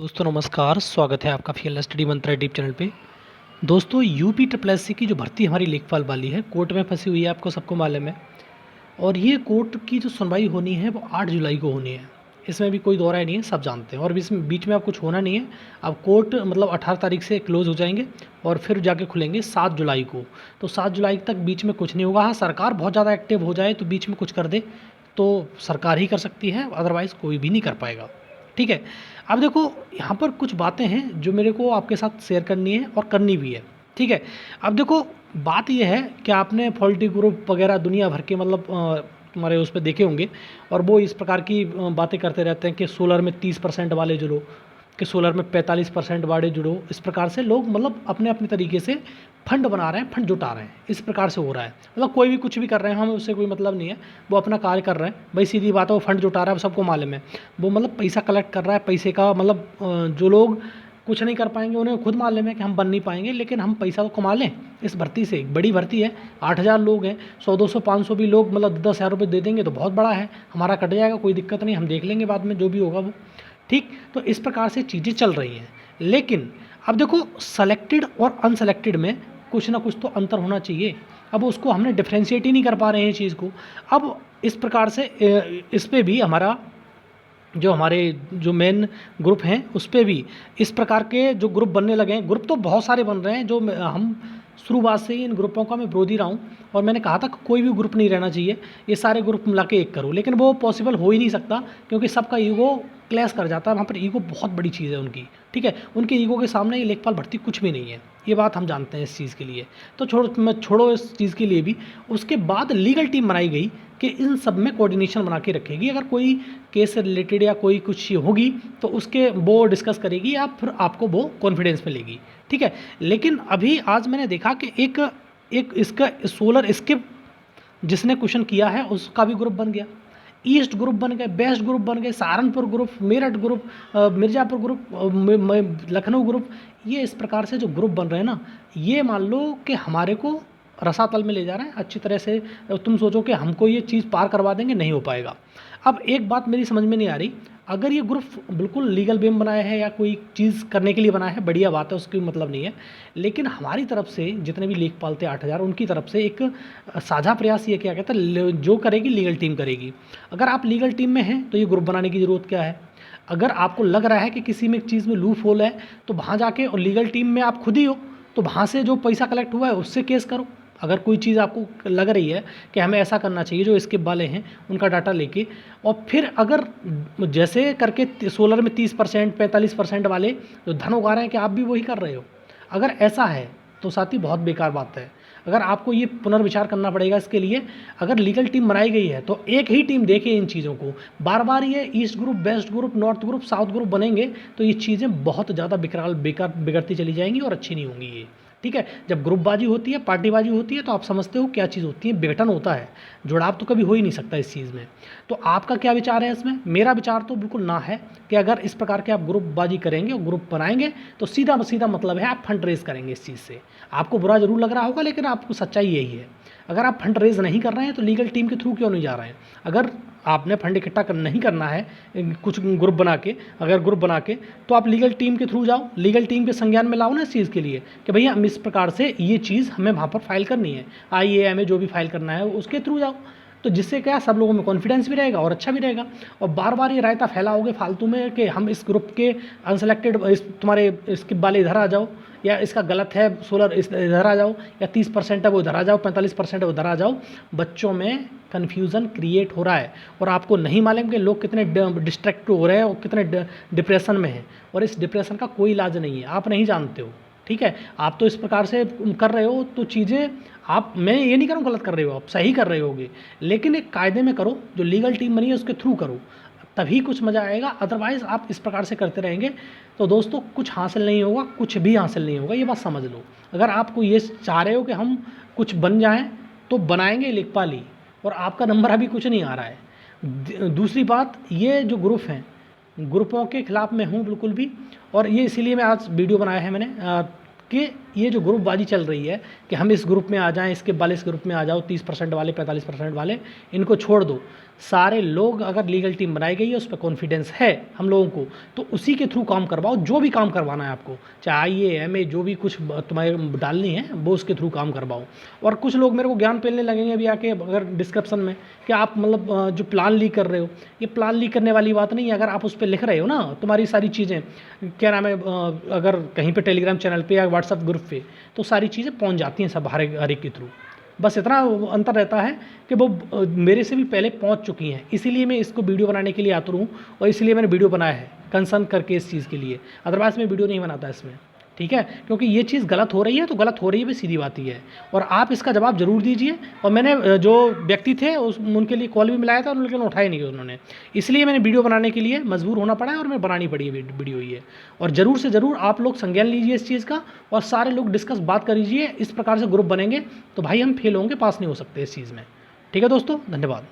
दोस्तों नमस्कार, स्वागत है आपका फीएलएस स्टडी मंत्रा यूट्यूब चैनल पे। दोस्तों यूपी ट्रिपल एससी की जो भर्ती हमारी लेखपाल वाली है कोर्ट में फंसी हुई है, आपको सबको मालूम है। और ये कोर्ट की जो सुनवाई होनी है वो 8 जुलाई को होनी है। इसमें भी कोई दो राय नहीं है, सब जानते हैं। और इसमें बीच में अब कुछ होना नहीं है। अब कोर्ट मतलब 18 तारीख से क्लोज़ हो जाएंगे और फिर जाके खुलेंगे 7 जुलाई को। तो 7 जुलाई तक बीच में कुछ नहीं होगा। हाँ, सरकार बहुत ज़्यादा एक्टिव हो जाए तो बीच में कुछ कर दे तो सरकार ही कर सकती है, अदरवाइज़ कोई भी नहीं कर पाएगा। ठीक है। अब देखो, यहाँ पर कुछ बातें हैं जो मेरे को आपके साथ शेयर करनी है और करनी भी है। ठीक है। अब देखो, बात ये है कि आपने पॉलिटी ग्रुप वगैरह दुनिया भर के मतलब तुम्हारे उस पर देखे होंगे, और वो इस प्रकार की बातें करते रहते हैं कि सोलर में 30% वाले जुड़ो, कि सोलर में 45% वाले जुड़ो। इस प्रकार से लोग मतलब अपने अपने तरीके से फंड बना रहे हैं, फंड जुटा रहे हैं। इस प्रकार से हो रहा है, मतलब कोई भी कुछ भी कर रहे हैं, हमें उससे कोई मतलब नहीं है। वो अपना कार्य कर रहे हैं भाई, सीधी बात है। वो फंड जुटा रहा है, सबको मालूम है। वो मतलब पैसा कलेक्ट कर रहा है, पैसे का मतलब जो लोग कुछ नहीं कर पाएंगे उन्हें खुद मालूम है कि हम बन नहीं पाएंगे, लेकिन हम पैसा तो कमा लें इस भर्ती से। बड़ी भर्ती है, 8,000 लोग हैं, 100 200 500 भी लोग मतलब 10,000 रुपये दे देंगे तो बहुत बड़ा है, हमारा कट जाएगा, कोई दिक्कत नहीं, हम देख लेंगे बाद में जो भी होगा वो। ठीक, तो इस प्रकार से चीज़ें चल रही हैं। लेकिन अब देखो, सेलेक्टेड और अनसेलेक्टेड में कुछ ना कुछ तो अंतर होना चाहिए। अब उसको हमने डिफ्रेंशिएट ही नहीं कर पा रहे हैं चीज़ को। अब इस प्रकार से इस पे भी हमारे जो मेन ग्रुप हैं उस पे भी इस प्रकार के जो ग्रुप बनने लगे हैं। ग्रुप तो बहुत सारे बन रहे हैं, जो हम शुरुआत से ही इन ग्रुपों का मैं विरोधी रहा हूँ। और मैंने कहा था कि कोई भी ग्रुप नहीं रहना चाहिए, ये सारे ग्रुप मिला के एक करो, लेकिन वो पॉसिबल हो ही नहीं सकता, क्योंकि सबका ईगो क्लैश कर जाता है। वहाँ पर ईगो बहुत बड़ी चीज़ है उनकी। ठीक है, उनके ईगो के सामने ये लेखपाल भर्ती कुछ भी नहीं है, ये बात हम जानते हैं इस चीज़ के लिए। तो छोड़ो इस चीज़ के लिए भी। उसके बाद लीगल टीम बनाई गई कि इन सब में कोऑर्डिनेशन बना के रखेगी। अगर कोई केस से रिलेटेड या कोई कुछ होगी तो उसके वो डिस्कस करेगी या फिर आपको वो कॉन्फिडेंस में लेगी। ठीक है। लेकिन अभी आज मैंने देखा कि एक इसका सोलर स्किप जिसने क्वेश्चन किया है उसका भी ग्रुप बन गया, ईस्ट ग्रुप बन गए, वेस्ट ग्रुप बन गए, Saharanpur group, Meerut group, Mirzapur group, Lucknow group. ये इस प्रकार से जो ग्रुप बन रहे हैं ना, ये मान लो कि हमारे को रसातल में ले जा रहे हैं अच्छी तरह से। तुम सोचो कि हमको ये चीज़ पार करवा देंगे, नहीं हो पाएगा। अब एक बात मेरी समझ में नहीं आ रही, अगर ये ग्रुप बिल्कुल लीगल वे में बनाया है या कोई चीज़ करने के लिए बना है, बढ़िया बात है, उसकी मतलब नहीं है। लेकिन हमारी तरफ से जितने भी लेखपाल थे 8,000, उनकी तरफ से एक साझा प्रयास ये क्या कहता है, जो करेगी लीगल टीम करेगी। अगर आप लीगल टीम में हैं तो ये ग्रुप बनाने की ज़रूरत क्या है? अगर आपको लग रहा है कि किसी में एक चीज़ में लूप होल है तो वहाँ जाके, और लीगल टीम में आप खुद ही हो, तो वहाँ से जो पैसा कलेक्ट हुआ है उससे केस करो। अगर कोई चीज़ आपको लग रही है कि हमें ऐसा करना चाहिए, जो स्किप वाले हैं उनका डाटा लेके, और फिर अगर जैसे करके सोलर में 30% 45% वाले जो धन उगा रहे हैं, कि आप भी वही कर रहे हो, अगर ऐसा है तो साथी बहुत बेकार बात है। अगर आपको ये पुनर्विचार करना पड़ेगा इसके लिए। अगर लीगल टीम बनाई गई है तो एक ही टीम देखे इन चीज़ों को। बार बार ये east group, west group, north group, south group बनेंगे तो ये चीज़ें बहुत ज़्यादा बेकार बिगड़ती चली जाएंगी और अच्छी नहीं होंगी ये। ठीक है। जब ग्रुपबाजी होती है, पार्टीबाजी होती है, तो आप समझते हो क्या चीज़ होती है, विघटन होता है, जुड़ाव तो कभी हो ही नहीं सकता इस चीज़ में। तो आपका क्या विचार है इसमें? मेरा विचार तो बिल्कुल ना है कि अगर इस प्रकार के आप ग्रुपबाजी करेंगे और ग्रुप बनाएंगे तो सीधा सीधा मतलब है आप फंड रेज करेंगे इस चीज़ से। आपको बुरा जरूर लग रहा होगा, लेकिन आपको सच्चाई यही है। अगर आप फंड रेज नहीं कर रहे हैं तो लीगल टीम के थ्रू क्यों नहीं जा रहे हैं? अगर आपने फंड इकट्ठा नहीं करना है कुछ ग्रुप बना के, अगर ग्रुप बना के, तो आप लीगल टीम के थ्रू जाओ, लीगल टीम के संज्ञान में लाओ ना इस चीज़ के लिए कि भैया हम इस प्रकार से ये चीज़ हमें वहाँ पर फाइल करनी है, IAM में जो भी फाइल करना है उसके थ्रू जाओ। तो जिससे क्या, सब लोगों में कॉन्फिडेंस भी रहेगा और अच्छा भी रहेगा। और बार बार ये रायता फैलाओगे फालतू में कि हम इस ग्रुप के अनसेलेक्टेड, इस तुम्हारे स्किप वाले इधर आ जाओ, या इसका गलत है सोलर इधर आ जाओ, या 30% है वो इधर आ जाओ, 45% है वो इधर आ जाओ। बच्चों में कन्फ्यूज़न क्रिएट हो रहा है और आपको नहीं मालूम कि लोग कितने डिस्ट्रैक्ट हो रहे हैं और कितने डिप्रेशन में हैं, और इस डिप्रेशन का कोई इलाज नहीं है, आप नहीं जानते हो। ठीक है। आप तो इस प्रकार से कर रहे हो तो चीज़ें, आप, मैं ये नहीं करूँ गलत कर रहे हो, आप सही कर रहे होगे, लेकिन एक कायदे में करो, जो लीगल टीम बनी है उसके थ्रू करो, तभी कुछ मज़ा आएगा। अदरवाइज़ आप इस प्रकार से करते रहेंगे तो दोस्तों कुछ हासिल नहीं होगा, कुछ भी हासिल नहीं होगा, ये बात समझ लो। अगर आपको ये चाह रहे हो कि हम कुछ बन जाएं तो बनाएंगे लेखपाल ही, और आपका नंबर अभी कुछ नहीं आ रहा है। दूसरी बात, ये जो ग्रुप हैं, ग्रुपों के खिलाफ मैं हूँ बिल्कुल भी, और ये इसीलिए मैं आज वीडियो बनाया है मैंने कि ये जो ग्रुपबाजी चल रही है कि हम इस ग्रुप में आ जाएं, इसके वाले इस ग्रुप में आ जाओ, 30% वाले, 45% वाले, इनको छोड़ दो। सारे लोग, अगर लीगल टीम बनाई गई है उस पर कॉन्फिडेंस है हम लोगों को, तो उसी के थ्रू काम करवाओ। जो भी काम करवाना है आपको, चाहे IAM जो भी कुछ तुम्हारे डालनी है वो उसके थ्रू काम करवाओ। और कुछ लोग मेरे को ज्ञान पेलने लगेंगे अभी आके अगर डिस्क्रिप्शन में कि आप मतलब जो प्लान लीक कर रहे हो, ये प्लान लीक करने वाली बात नहीं है। अगर आप उस पर लिख रहे हो ना तुम्हारी सारी चीज़ें, क्या नाम है, अगर कहीं पे टेलीग्राम चैनल पे या व्हाट्सएप ग्रुप पे, तो सारी चीज़ें पहुंच जाती हैं सब हर एक के थ्रू। बस इतना अंतर रहता है कि वो मेरे से भी पहले पहुंच चुकी हैं, इसीलिए मैं इसको वीडियो बनाने के लिए आतुर हूँ और इसलिए मैंने वीडियो बनाया है कंसर्न करके इस चीज़ के लिए। अदरवाइज़ मैं वीडियो नहीं बनाता इसमें, ठीक है, क्योंकि ये चीज़ गलत हो रही है तो गलत हो रही है, भी सीधी बात ही है। और आप इसका जवाब ज़रूर दीजिए। और मैंने जो व्यक्ति थे उनके लिए कॉल भी मिलाया था, लेकिन उठाया नहीं उन्होंने, इसलिए मैंने वीडियो बनाने के लिए मजबूर होना पड़ा है और मैं बनानी पड़ी है वीडियो ये। और ज़रूर से ज़रूर आप लोग संज्ञान लीजिए इस चीज़ का और सारे लोग डिस्कस बात करीजिए। इस प्रकार से ग्रुप बनेंगे तो भाई हम फेल होंगे, पास नहीं हो सकते इस चीज़ में। ठीक है दोस्तों, धन्यवाद।